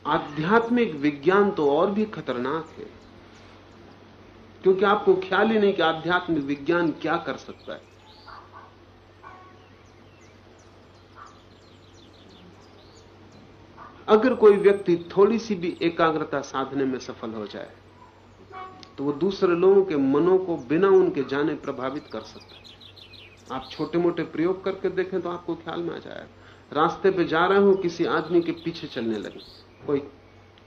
आध्यात्मिक विज्ञान तो और भी खतरनाक है, क्योंकि आपको ख्याल ही नहीं कि आध्यात्मिक विज्ञान क्या कर सकता है। अगर कोई व्यक्ति थोड़ी सी भी एकाग्रता साधने में सफल हो जाए तो वो दूसरे लोगों के मनों को बिना उनके जाने प्रभावित कर सकता है। आप छोटे मोटे प्रयोग करके देखें तो आपको ख्याल में आ जाएगा। रास्ते पे जा रहे हो, किसी आदमी के पीछे चलने लगे, कोई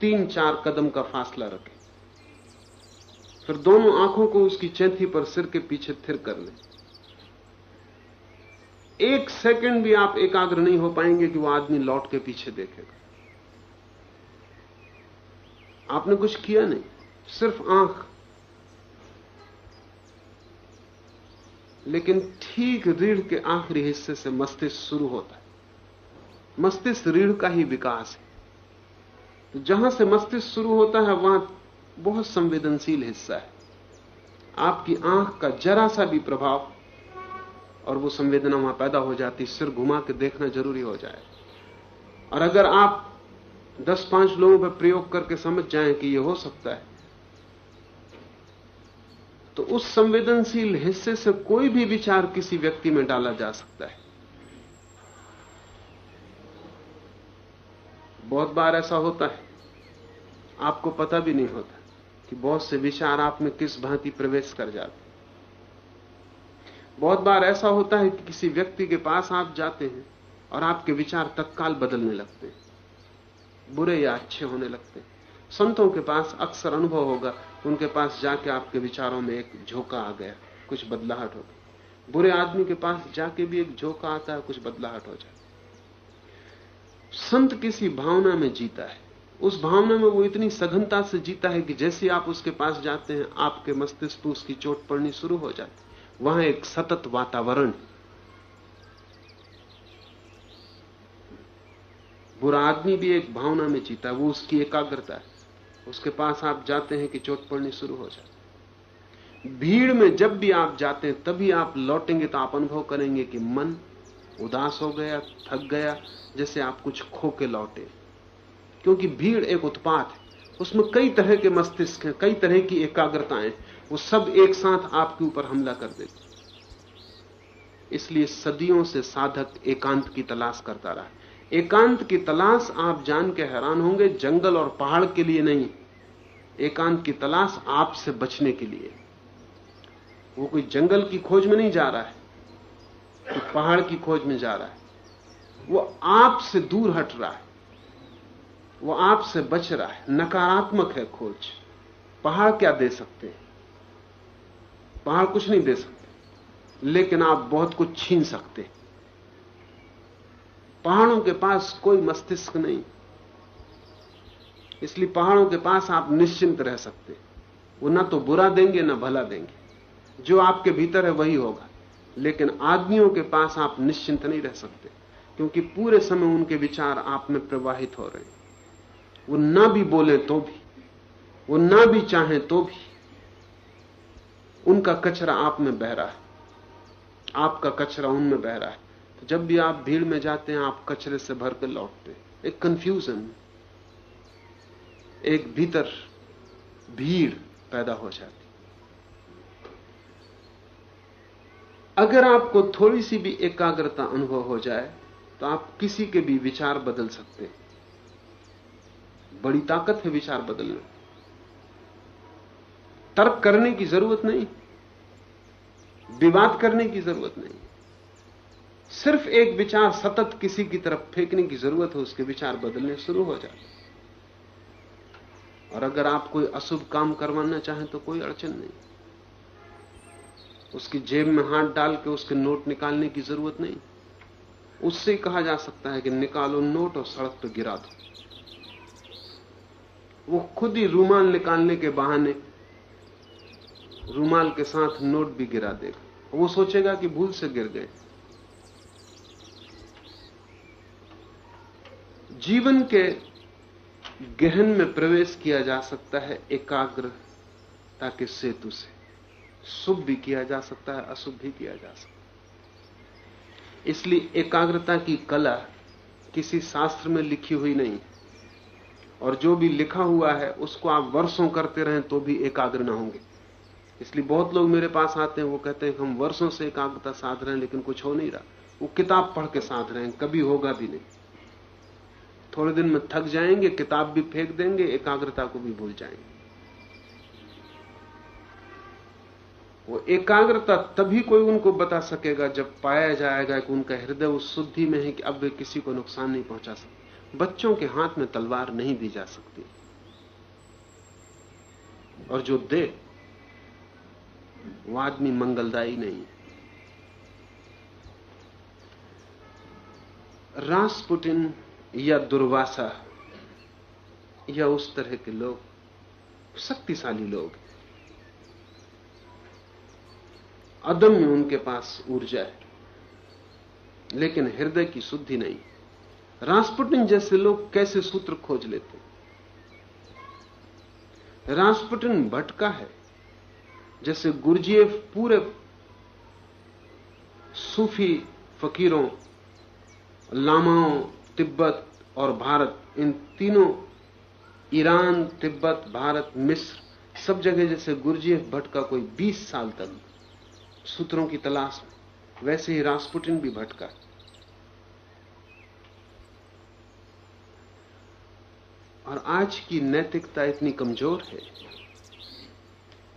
3-4 कदम का फासला रखे, फिर दोनों आंखों को उसकी चैथी पर सिर के पीछे थिर कर ले। 1 सेकंड भी आप एकाग्र नहीं हो पाएंगे कि वो आदमी लौट के पीछे देखेगा। आपने कुछ किया नहीं, सिर्फ आंख। लेकिन ठीक रीढ़ के आखिरी हिस्से से मस्तिष्क शुरू होता है। मस्तिष्क रीढ़ का ही विकास है। तो जहां से मस्तिष्क शुरू होता है वहां बहुत संवेदनशील हिस्सा है। आपकी आंख का जरा सा भी प्रभाव और वो संवेदना वहां पैदा हो जाती, सिर घुमा के देखना जरूरी हो जाए। और अगर आप 10-5 लोगों पर प्रयोग करके समझ जाएं कि यह हो सकता है, तो उस संवेदनशील हिस्से से कोई भी विचार किसी व्यक्ति में डाला जा सकता है। बहुत बार ऐसा होता है, आपको पता भी नहीं होता कि बहुत से विचार आप में किस भांति प्रवेश कर जाते। बहुत बार ऐसा होता है कि किसी व्यक्ति के पास आप जाते हैं और आपके विचार तत्काल बदलने लगते हैं, बुरे या अच्छे होने लगते हैं। संतों के पास अक्सर अनुभव होगा, उनके पास जाके आपके विचारों में एक झोंका आ गया, कुछ बदलाहट हो गई। बुरे आदमी के पास जाके भी एक झोंका आता है, कुछ बदलाहट हो जाती। संत किसी भावना में जीता है, उस भावना में वो इतनी सघनता से जीता है कि जैसे आप उसके पास जाते हैं आपके मस्तिष्क पर उसकी चोट पड़नी शुरू हो जाती। वहां एक सतत वातावरण। बुरा आदमी भी एक भावना में जीता है, वो उसकी एकाग्रता है। उसके पास आप जाते हैं कि चोट पड़नी शुरू हो जाती। भीड़ में जब भी आप जाते हैं तभी आप लौटेंगे तो आप अनुभव करेंगे कि मन उदास हो गया, थक गया, जैसे आप कुछ खो के लौटे। क्योंकि भीड़ एक उत्पात है, उसमें कई तरह के मस्तिष्क हैं, कई तरह की एकाग्रताएं, वो सब एक साथ आपके ऊपर हमला कर देती। इसलिए सदियों से साधक एकांत की तलाश करता रहा। एकांत की तलाश आप जान के हैरान होंगे, जंगल और पहाड़ के लिए नहीं, एकांत की तलाश आपसे बचने के लिए। वो कोई जंगल की खोज में नहीं जा रहा है, तो पहाड़ की खोज में जा रहा है। वो आपसे दूर हट रहा है, वो आपसे बच रहा है। नकारात्मक है खोज। पहाड़ क्या दे सकते हैं? पहाड़ कुछ नहीं दे सकते, लेकिन आप बहुत कुछ छीन सकते हैं। पहाड़ों के पास कोई मस्तिष्क नहीं, इसलिए पहाड़ों के पास आप निश्चिंत रह सकते। वो ना तो बुरा देंगे ना भला देंगे, जो आपके भीतर है वही होगा। लेकिन आदमियों के पास आप निश्चिंत नहीं रह सकते, क्योंकि पूरे समय उनके विचार आप में प्रवाहित हो रहे हैं। वो ना भी बोले तो भी, वो ना भी चाहें तो भी, उनका कचरा आप में बह रहा है, आपका कचरा उनमें बह रहा है। तो जब भी आप भीड़ में जाते हैं आप कचरे से भर कर लौटते हैं। एक कंफ्यूजन, एक भीतर भीड़ पैदा हो जाती। अगर आपको थोड़ी सी भी एकाग्रता अनुभव हो जाए तो आप किसी के भी विचार बदल सकते हैं। बड़ी ताकत है विचार बदलना। तर्क करने की जरूरत नहीं, विवाद करने की जरूरत नहीं, सिर्फ एक विचार सतत किसी की तरफ फेंकने की जरूरत है, उसके विचार बदलने शुरू हो जाते। और अगर आप कोई अशुभ काम करवाना चाहें तो कोई अड़चन नहीं, उसकी जेब में हाथ डाल के उसके नोट निकालने की जरूरत नहीं। उससे कहा जा सकता है कि निकालो नोट और सड़क पर गिरा दो। वो खुद ही रूमाल निकालने के बहाने रूमाल के साथ नोट भी गिरा देगा। वो सोचेगा कि भूल से गिर गए। जीवन के गहन में प्रवेश किया जा सकता है एकाग्रता के सेतु से। शुभ भी किया जा सकता है, अशुभ भी किया जा सकता है। इसलिए एकाग्रता की कला किसी शास्त्र में लिखी हुई नहीं, और जो भी लिखा हुआ है उसको आप वर्षों करते रहें तो भी एकाग्र ना होंगे। इसलिए बहुत लोग मेरे पास आते हैं, वो कहते हैं कि हम वर्षों से एकाग्रता साध रहे हैं लेकिन कुछ हो नहीं रहा। वो किताब पढ़ के साध रहे हैं, कभी होगा भी नहीं। थोड़े दिन में थक जाएंगे, किताब भी फेंक देंगे, एकाग्रता को भी भूल जाएंगे। वो एकाग्रता तभी कोई उनको बता सकेगा जब पाया जाएगा कि उनका हृदय उस शुद्धि में है कि अब वे किसी को नुकसान नहीं पहुंचा सकते। बच्चों के हाथ में तलवार नहीं दी जा सकती, और जो दे वो आदमी मंगलदायी नहीं है। रासपुटिन या दुर्वासा या उस तरह के लोग शक्तिशाली लोग, अदम्य उनके पास ऊर्जा है, लेकिन हृदय की शुद्धि नहीं। रासपुटिन जैसे लोग कैसे सूत्र खोज लेते? रासपुटिन भटका है, जैसे गुरजीएफ पूरे सूफी फकीरों, लामाओं, तिब्बत और भारत, इन तीनों, ईरान, तिब्बत, भारत, मिस्र, सब जगह जैसे गुरजीएफ भटका कोई 20 साल तक सूत्रों की तलाश में, वैसे ही रासपुटिन भी भटका। और आज की नैतिकता इतनी कमजोर है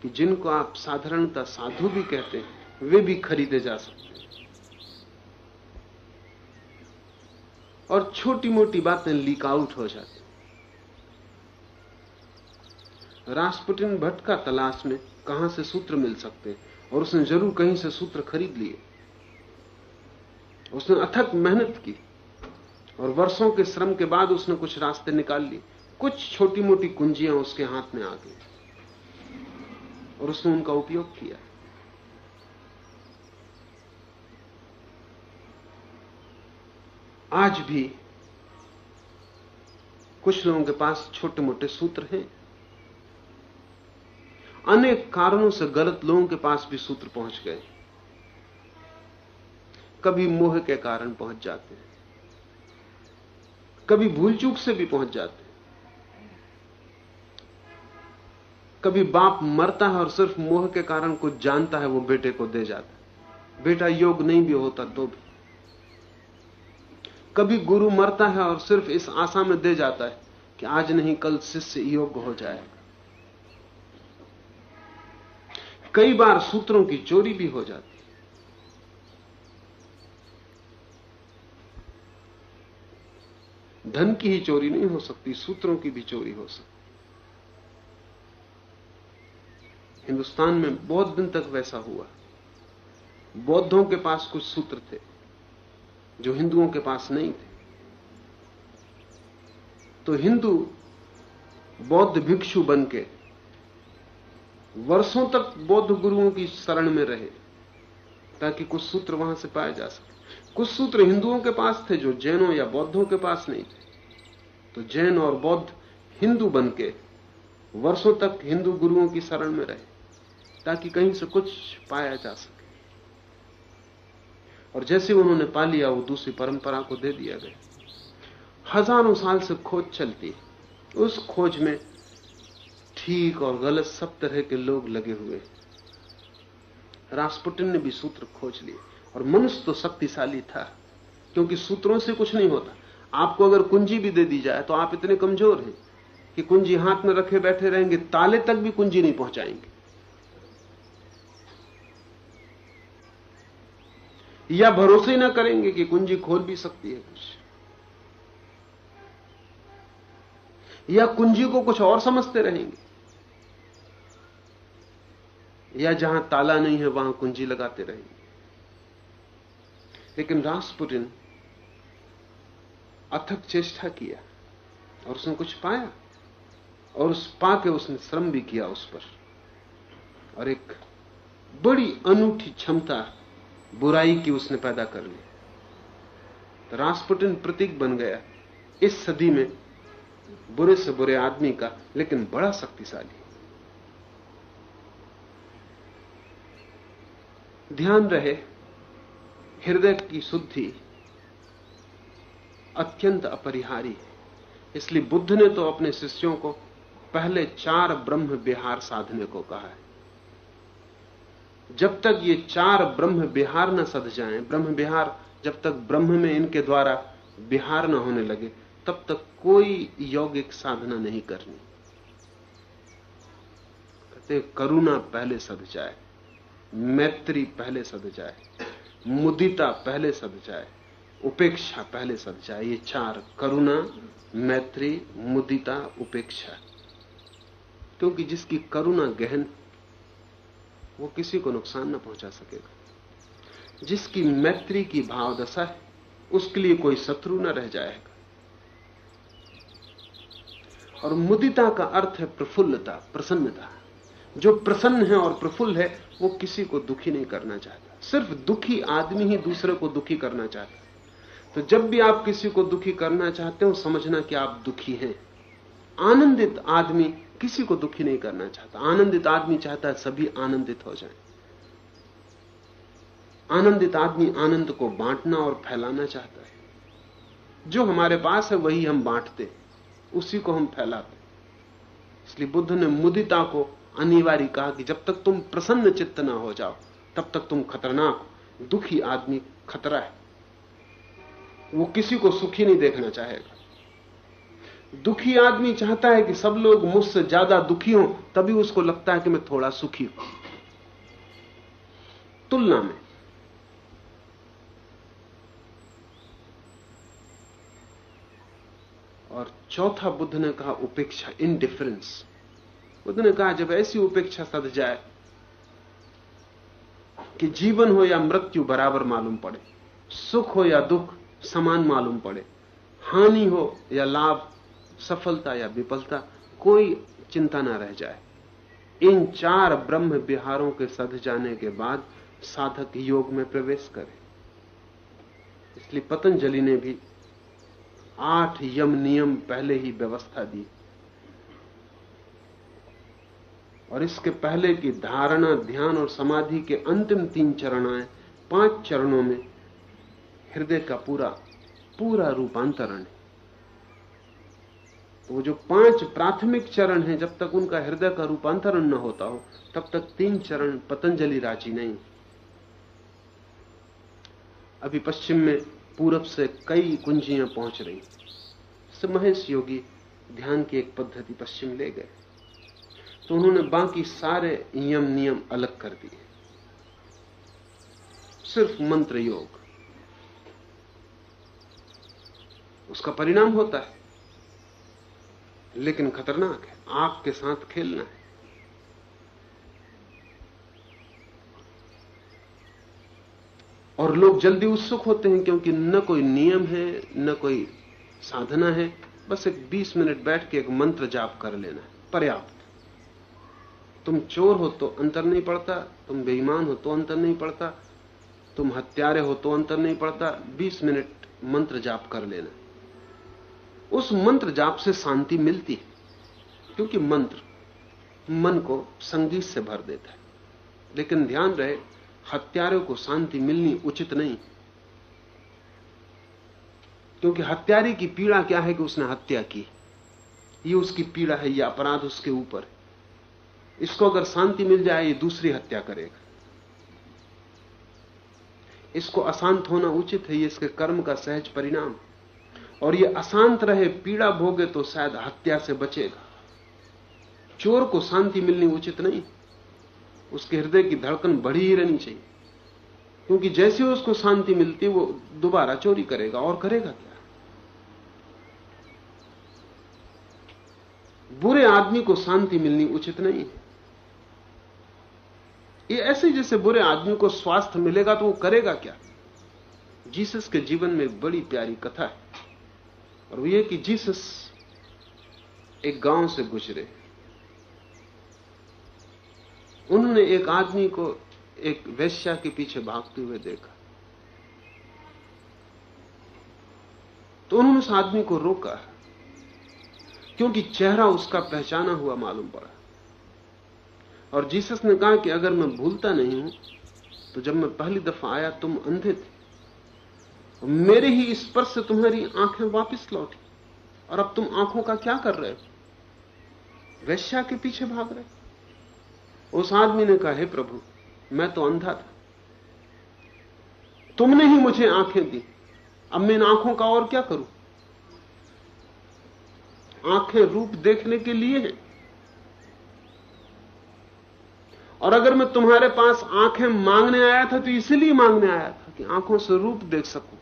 कि जिनको आप साधारणतः साधु भी कहते हैं वे भी खरीदे जा सकते हैं, और छोटी मोटी बातें लीक आउट हो जाती। रासपुटिन भटका तलाश में कहां से सूत्र मिल सकते हैं, और उसने जरूर कहीं से सूत्र खरीद लिए। उसने अथक मेहनत की और वर्षों के श्रम के बाद उसने कुछ रास्ते निकाल लिए। कुछ छोटी मोटी कुंजियां उसके हाथ में आ गई और उसने उनका उपयोग किया। आज भी कुछ लोगों के पास छोटे मोटे सूत्र हैं। अनेक कारणों से गलत लोगों के पास भी सूत्र पहुंच गए। कभी मोह के कारण पहुंच जाते हैं, कभी भूल चूक से भी पहुंच जाते हैं। कभी बाप मरता है और सिर्फ मोह के कारण कुछ जानता है, वो बेटे को दे जाता है, बेटा योग्य नहीं भी होता तो भी। कभी गुरु मरता है और सिर्फ इस आशा में दे जाता है कि आज नहीं कल शिष्य योग्य हो जाएगा। कई बार सूत्रों की चोरी भी हो जाती है। धन की ही चोरी नहीं हो सकती, सूत्रों की भी चोरी हो सकती। हिंदुस्तान में बहुत दिन तक वैसा हुआ। बौद्धों के पास कुछ सूत्र थे जो हिंदुओं के पास नहीं थे, तो हिंदू बौद्ध भिक्षु बनके वर्षों तक बौद्ध गुरुओं की शरण में रहे ताकि कुछ सूत्र वहां से पाए जा सके। कुछ सूत्र हिंदुओं के पास थे जो जैनों या बौद्धों के पास नहीं थे, तो जैन और बौद्ध हिंदू बनके वर्षों तक हिंदू गुरुओं की शरण में रहे ताकि कहीं से कुछ पाया जा सके। और जैसे उन्होंने पा लिया, वो दूसरी परंपरा को दे दिया गया। हजारों साल से खोज चलती, उस खोज में ठीक और गलत सब तरह के लोग लगे हुए। रासपुटिन ने भी सूत्र खोज लिए, और मनुष्य तो शक्तिशाली था, क्योंकि सूत्रों से कुछ नहीं होता। आपको अगर कुंजी भी दे दी जाए तो आप इतने कमजोर हैं कि कुंजी हाथ में रखे बैठे रहेंगे, ताले तक भी कुंजी नहीं पहुंचाएंगे, या भरोसे ही ना करेंगे कि कुंजी खोल भी सकती है कुछ, या कुंजी को कुछ और समझते रहेंगे, या जहां ताला नहीं है वहां कुंजी लगाते रहेंगे। लेकिन रासपुटिन अथक चेष्टा किया और उसने कुछ पाया, और उस पाके उसने श्रम भी किया उस पर, और एक बड़ी अनूठी क्षमता बुराई की उसने पैदा कर ली। तो रासपुटिन प्रतीक बन गया इस सदी में बुरे से बुरे आदमी का, लेकिन बड़ा शक्तिशाली। ध्यान रहे, हृदय की शुद्धि अत्यंत अपरिहार्य है। इसलिए बुद्ध ने तो अपने शिष्यों को पहले 4 ब्रह्म विहार साधने को कहा है। जब तक ये 4 ब्रह्म विहार न सध जाएं, ब्रह्म विहार जब तक ब्रह्म में इनके द्वारा विहार न होने लगे, तब तक कोई यौगिक साधना नहीं करनी। कहते करुणा पहले सध जाए, मैत्री पहले सध जाए, मुदिता पहले सध जाए, उपेक्षा पहले सध जाए। ये 4, करुणा, मैत्री, मुदिता, उपेक्षा। क्योंकि जिसकी करुणा गहन, वो किसी को नुकसान न पहुंचा सकेगा। जिसकी मैत्री की भाव दशा है, उसके लिए कोई शत्रु न रह जाएगा। और मुदिता का अर्थ है प्रफुल्लता, प्रसन्नता। जो प्रसन्न है और प्रफुल्ल है, वो किसी को दुखी नहीं करना चाहता। सिर्फ दुखी आदमी ही दूसरे को दुखी करना चाहता है। तो जब भी आप किसी को दुखी करना चाहते हो, समझना कि आप दुखी हैं। आनंदित आदमी किसी को दुखी नहीं करना चाहता। आनंदित आदमी चाहता है सभी आनंदित हो जाएं। आनंदित आदमी आनंद को बांटना और फैलाना चाहता है। जो हमारे पास है वही हम बांटते, उसी को हम फैलाते। इसलिए बुद्ध ने मुदिता को अनिवार्य कहा कि जब तक तुम प्रसन्न चित्त ना हो जाओ, तब तक तुम खतरनाक हो। दुखी आदमी खतरा है, वो किसी को सुखी नहीं देखना चाहेगा। दुखी आदमी चाहता है कि सब लोग मुझसे ज्यादा दुखी हों, तभी उसको लगता है कि मैं थोड़ा सुखी हूं। तुलना में और चौथा बुद्ध ने कहा उपेक्षा, इनडिफरेंस। बुद्ध ने कहा जब ऐसी उपेक्षा सध जाए कि जीवन हो या मृत्यु बराबर मालूम पड़े, सुख हो या दुख समान मालूम पड़े, हानि हो या लाभ, सफलता या विफलता, कोई चिंता ना रह जाए। इन 4 ब्रह्म विहारों के सध जाने के बाद साधक योग में प्रवेश करे। इसलिए पतंजलि ने भी 8 यम नियम पहले ही व्यवस्था दी। और इसके पहले की धारणा, ध्यान और समाधि के अंतिम 3 चरण आए। 5 चरणों में हृदय का पूरा रूपांतरण है। तो वो जो 5 प्राथमिक चरण हैं, जब तक उनका हृदय का रूपांतरण न होता हो, तब तक 3 चरण पतंजलि राजी नहीं। अभी पश्चिम में पूरब से कई कुंजियां पहुंच रही। महेश योगी ध्यान की एक पद्धति पश्चिम ले गए, तो उन्होंने बाकी सारे यम नियम अलग कर दिए। सिर्फ मंत्र योग, उसका परिणाम होता है, लेकिन खतरनाक है। आग के साथ खेलना है। और लोग जल्दी उत्सुक होते हैं, क्योंकि न कोई नियम है, न कोई साधना है। बस एक 20 मिनट बैठ के एक मंत्र जाप कर लेना है, पर्याप्त। तुम चोर हो तो अंतर नहीं पड़ता, तुम बेईमान हो तो अंतर नहीं पड़ता, तुम हत्यारे हो तो अंतर नहीं पड़ता। 20 मिनट मंत्र जाप कर लेना। उस मंत्र जाप से शांति मिलती है, क्योंकि मंत्र मन को संगीत से भर देता है। लेकिन ध्यान रहे, हत्यारे को शांति मिलनी उचित नहीं, क्योंकि हत्यारे की पीड़ा क्या है कि उसने हत्या की, ये उसकी पीड़ा है, ये अपराध उसके ऊपर। इसको अगर शांति मिल जाए, ये दूसरी हत्या करेगा। इसको अशांत होना उचित है, ये इसके कर्म का सहज परिणाम। और ये अशांत रहे, पीड़ा भोगे, तो शायद हत्या से बचेगा। चोर को शांति मिलनी उचित नहीं, उसके हृदय की धड़कन बढ़ी ही रहनी चाहिए, क्योंकि जैसे उसको शांति मिलती, वो दोबारा चोरी करेगा। और करेगा क्या? बुरे आदमी को शांति मिलनी उचित नहीं है। ये ऐसे जैसे बुरे आदमी को स्वास्थ्य मिलेगा तो वो करेगा क्या? जीसस के जीवन में एक बड़ी प्यारी कथा है, और वो ये कि जीसस एक गांव से गुजरे। उन्होंने एक आदमी को एक वेश्या के पीछे भागते हुए देखा, तो उन्होंने उस आदमी को रोका, क्योंकि चेहरा उसका पहचाना हुआ मालूम पड़ा। और जीसस ने कहा कि अगर मैं भूलता नहीं हूं, तो जब मैं पहली दफा आया तुम अंधे थे, मेरे ही स्पर्श से तुम्हारी आंखें वापस लौटी, और अब तुम आंखों का क्या कर रहे हो? वेश्या के पीछे भाग रहे हो। उस आदमी ने कहा, हे प्रभु, मैं तो अंधा था, तुमने ही मुझे आंखें दी, अब मैं इन आंखों का और क्या करूं? आंखें रूप देखने के लिए हैं, और अगर मैं तुम्हारे पास आंखें मांगने आया था तो इसीलिए मांगने आया था कि आंखों से रूप देख सकूं।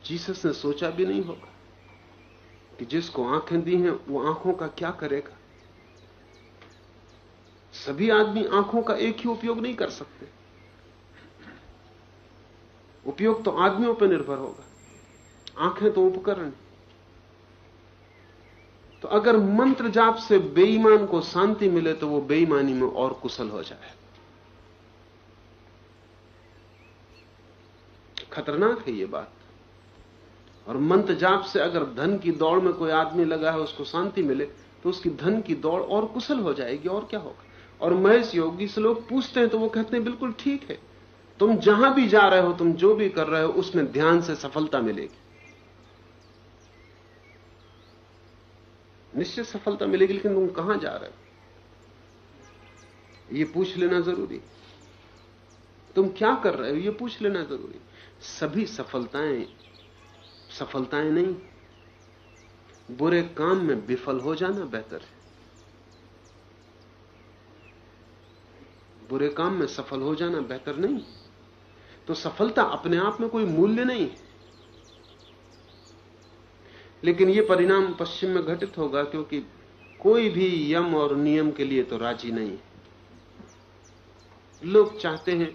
जीसस ने सोचा भी नहीं होगा कि जिसको आंखें दी हैं वो आंखों का क्या करेगा। सभी आदमी आंखों का एक ही उपयोग नहीं कर सकते, उपयोग तो आदमियों पर निर्भर होगा, आंखें तो उपकरण। तो अगर मंत्र जाप से बेईमान को शांति मिले तो वो बेईमानी में और कुशल हो जाए। खतरनाक है ये बात। और मंत्र जाप से अगर धन की दौड़ में कोई आदमी लगा है, उसको शांति मिले तो उसकी धन की दौड़ और कुशल हो जाएगी, और क्या होगा। और महेश योगी से लोग पूछते हैं तो वो कहते हैं बिल्कुल ठीक है, तुम जहां भी जा रहे हो, तुम जो भी कर रहे हो, उसमें ध्यान से सफलता मिलेगी, निश्चित सफलता मिलेगी। लेकिन तुम कहां जा रहे हो ये पूछ लेना जरूरी। तुम क्या कर रहे हो ये पूछ लेना जरूरी। सभी सफलताएं नहीं, बुरे काम में विफल हो जाना बेहतर है। बुरे काम में सफल हो जाना बेहतर नहीं। तो सफलता अपने आप में कोई मूल्य नहीं है, लेकिन यह परिणाम पश्चिम में घटित होगा, क्योंकि कोई भी यम और नियम के लिए तो राजी नहीं है। लोग चाहते हैं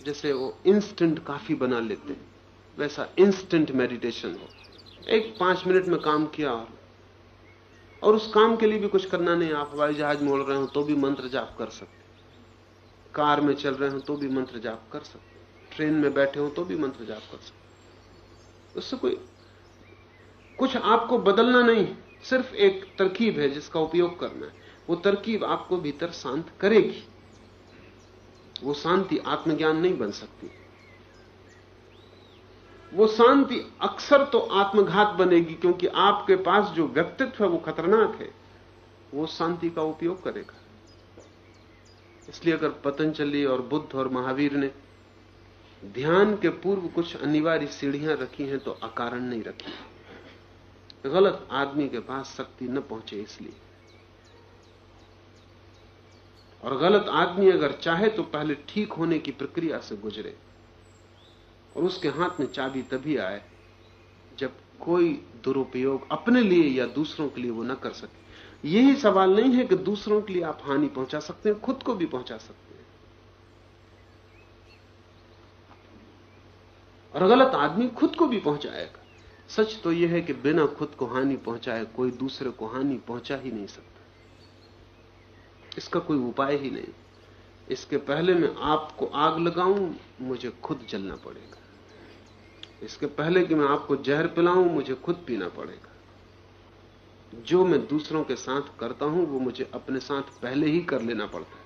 जैसे वो इंस्टेंट कॉफी बना लेते हैं, वैसा इंस्टेंट मेडिटेशन हो। एक 5 मिनट में काम किया, और उस काम के लिए भी कुछ करना नहीं। आप हवाई जहाज में उड़ रहे हो तो भी मंत्र जाप कर सकते, कार में चल रहे हो तो भी मंत्र जाप कर सकते, ट्रेन में बैठे हो तो भी मंत्र जाप कर सकते। उससे कोई कुछ आपको बदलना नहीं, सिर्फ एक तरकीब है जिसका उपयोग करना है। वो तरकीब आपको भीतर शांत करेगी। वो शांति आत्मज्ञान नहीं बन सकती। वो शांति अक्सर तो आत्मघात बनेगी, क्योंकि आपके पास जो व्यक्तित्व है वो खतरनाक है, वो शांति का उपयोग करेगा। इसलिए अगर पतंजलि और बुद्ध और महावीर ने ध्यान के पूर्व कुछ अनिवार्य सीढ़ियां रखी हैं तो अकारण नहीं रखी। गलत आदमी के पास शक्ति न पहुंचे इसलिए। और गलत आदमी अगर चाहे तो पहले ठीक होने की प्रक्रिया से गुजरे, और उसके हाथ में चाबी तभी आए जब कोई दुरुपयोग अपने लिए या दूसरों के लिए वो न कर सके। यही सवाल नहीं है कि दूसरों के लिए आप हानि पहुंचा सकते हैं, खुद को भी पहुंचा सकते हैं। और गलत आदमी खुद को भी पहुंचाएगा। सच तो यह है कि बिना खुद को हानि पहुंचाए कोई दूसरे को हानि पहुंचा ही नहीं सकता। इसका कोई उपाय ही नहीं। इसके पहले मैं आपको आग लगाऊं, मुझे खुद जलना पड़ेगा। इसके पहले कि मैं आपको जहर पिलाऊं, मुझे खुद पीना पड़ेगा। जो मैं दूसरों के साथ करता हूं वो मुझे अपने साथ पहले ही कर लेना पड़ता है।